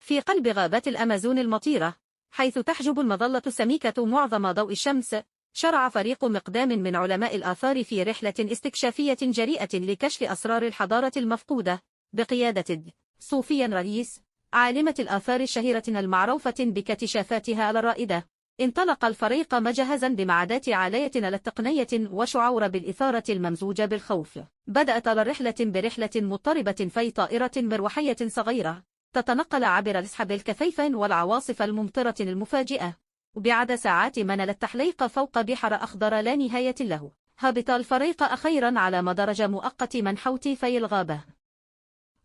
في قلب غابات الأمازون المطيرة، حيث تحجب المظلة السميكة معظم ضوء الشمس، شرع فريق مقدام من علماء الآثار في رحلة استكشافية جريئة لكشف أسرار الحضارة المفقودة بقيادة صوفيا رئيس، عالمة الآثار الشهيرة المعروفة باكتشافاتها الرائدة. انطلق الفريق مجهزا بمعدات عالية للتقنية وشعور بالإثارة الممزوجة بالخوف. بدأت الرحلة برحلة مضطربة في طائرة مروحية صغيرة تتنقل عبر السحاب الكثيف والعواصف الممطرة المفاجئة، وبعد ساعات منل التحليق فوق بحر أخضر لا نهاية له. هبط الفريق أخيرا على مدرج مؤقت من حوت في الغابة،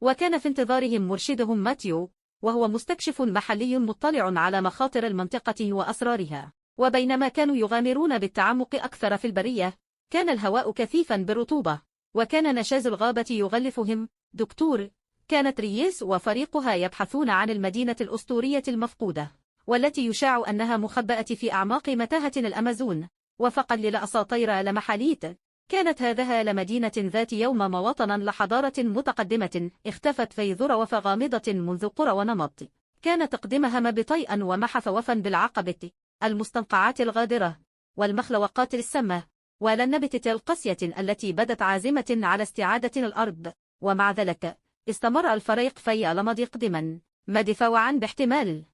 وكان في انتظارهم مرشدهم ماتيو، وهو مستكشف محلي مطلع على مخاطر المنطقة وأسرارها. وبينما كانوا يغامرون بالتعمق أكثر في البرية، كان الهواء كثيفا بالرطوبة، وكان نشاز الغابة يغلفهم. دكتور، كانت رييس وفريقها يبحثون عن المدينة الأسطورية المفقودة، والتي يشاع أنها مخبأة في أعماق متاهة الأمازون. وفقا لأساطير لمحاليت، كانت هذه لمدينة ذات يوم مواطنا لحضارة متقدمة اختفت في ذروة غامضة منذ قرى ونمط. كان تقدمها بطيئا ومحف وفا بالعقبة، المستنقعات الغادرة والمخلوقات السامة والنبتة القاسية التي بدت عازمة على استعادة الأرض. ومع ذلك استمر الفريق في المضي قدما مدفوعا باحتمال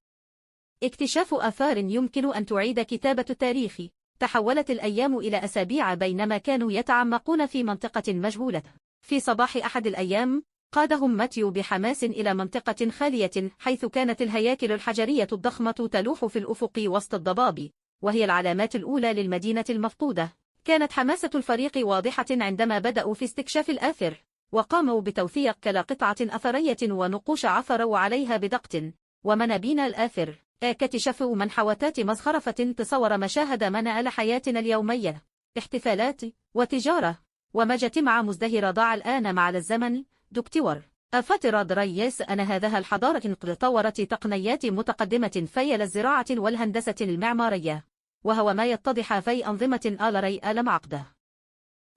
اكتشاف آثار يمكن أن تعيد كتابة التاريخ. تحولت الأيام إلى أسابيع بينما كانوا يتعمقون في منطقة مجهولة. في صباح أحد الأيام قادهم ماتيو بحماس إلى منطقة خالية، حيث كانت الهياكل الحجرية الضخمة تلوح في الأفق وسط الضباب، وهي العلامات الأولى للمدينة المفقودة. كانت حماسة الفريق واضحة عندما بدأوا في استكشاف الآثر، وقاموا بتوثيق قطعة أثرية ونقوش عثروا عليها بدقة. ومنابين الآثر اكتشفوا منحوتات مزخرفة تصور مشاهد منال حياتنا اليومية، احتفالات وتجارة ومجتمع مزدهرة. ضاع الآن مع الزمن. دكتور، أفترض ريس أن هذه الحضارة قد طورت تقنيات متقدمة في الزراعة والهندسة المعمارية، وهو ما يتضح في أنظمة آلري المعقدة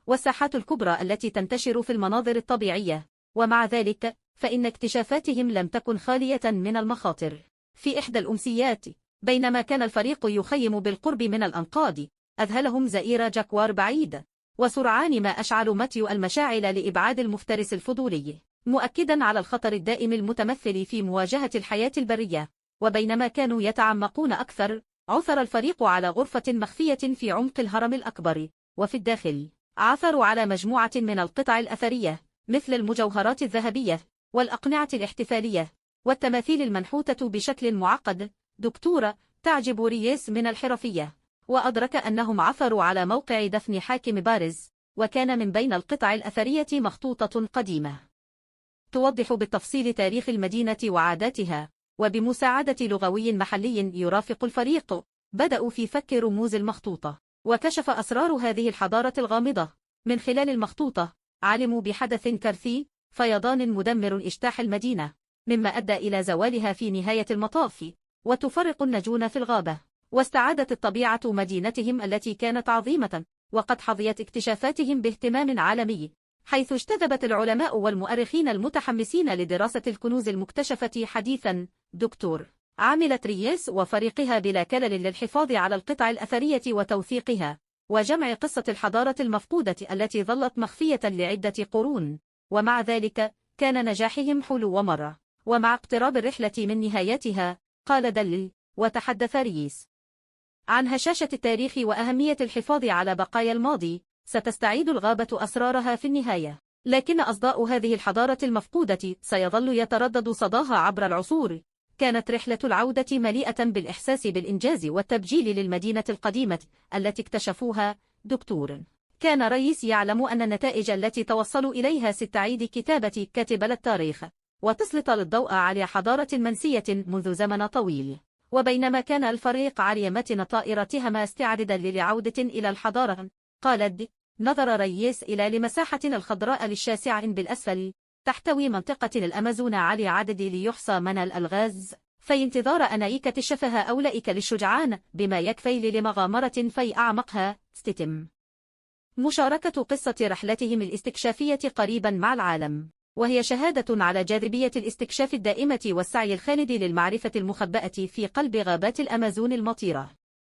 والساحات الكبرى التي تنتشر في المناظر الطبيعية. ومع ذلك فإن اكتشافاتهم لم تكن خالية من المخاطر. في إحدى الأمسيات، بينما كان الفريق يخيم بالقرب من الأنقاض، أذهلهم زئير جاكوار بعيد، وسرعان ما أشعلوا ماتيو المشاعل لإبعاد المفترس الفضولي، مؤكدا على الخطر الدائم المتمثل في مواجهة الحياة البرية. وبينما كانوا يتعمقون أكثر، عثر الفريق على غرفة مخفية في عمق الهرم الأكبر، وفي الداخل عثروا على مجموعة من القطع الأثرية مثل المجوهرات الذهبية والأقنعة الاحتفالية والتماثيل المنحوتة بشكل معقد. دكتورة، تعجب رييس من الحرفية، وأدرك أنهم عثروا على موقع دفن حاكم بارز، وكان من بين القطع الأثرية مخطوطة قديمة توضح بالتفصيل تاريخ المدينة وعاداتها. وبمساعدة لغوي محلي يرافق الفريق، بدأوا في فك رموز المخطوطة، وكشف أسرار هذه الحضارة الغامضة. من خلال المخطوطة علموا بحدث كارثي، فيضان مدمر اجتاح المدينة، مما أدى إلى زوالها في نهاية المطاف، وتفرق النجون في الغابة. واستعادت الطبيعة مدينتهم التي كانت عظيمة، وقد حظيت اكتشافاتهم باهتمام عالمي، حيث اجتذبت العلماء والمؤرخين المتحمسين لدراسة الكنوز المكتشفة حديثا. دكتور، عملت رييس وفريقها بلا كلل للحفاظ على القطع الأثرية وتوثيقها، وجمع قصة الحضارة المفقودة التي ظلت مخفية لعدة قرون. ومع ذلك كان نجاحهم حلو ومرة. ومع اقتراب الرحلة من نهايتها، قال دلل وتحدث رييس عن هشاشة التاريخ وأهمية الحفاظ على بقايا الماضي. ستستعيد الغابة أسرارها في النهاية، لكن أصداء هذه الحضارة المفقودة سيظل يتردد صداها عبر العصور. كانت رحلة العودة مليئة بالإحساس بالإنجاز والتبجيل للمدينة القديمة التي اكتشفوها. دكتور، كان ريس يعلم أن النتائج التي توصلوا إليها ستعيد كتابة كاتب التاريخ، وتسلط الضوء على حضارة منسية منذ زمن طويل. وبينما كان الفريق على متن طائرتهما استعدادا للعودة إلى الحضارة، قالت نظر ريس إلى المساحة الخضراء للشاسعة بالأسفل تحتوي منطقة الأمازون على عدد ليحصى من الألغاز، في انتظار أن يكتشفها أولئك للشجعان بما يكفي لمغامرة في أعمقها. ستتم مشاركة قصة رحلتهم الاستكشافية قريبا مع العالم، وهي شهادة على جاذبية الاستكشاف الدائمة والسعي الخالد للمعرفة المخبأة في قلب غابات الأمازون المطيرة.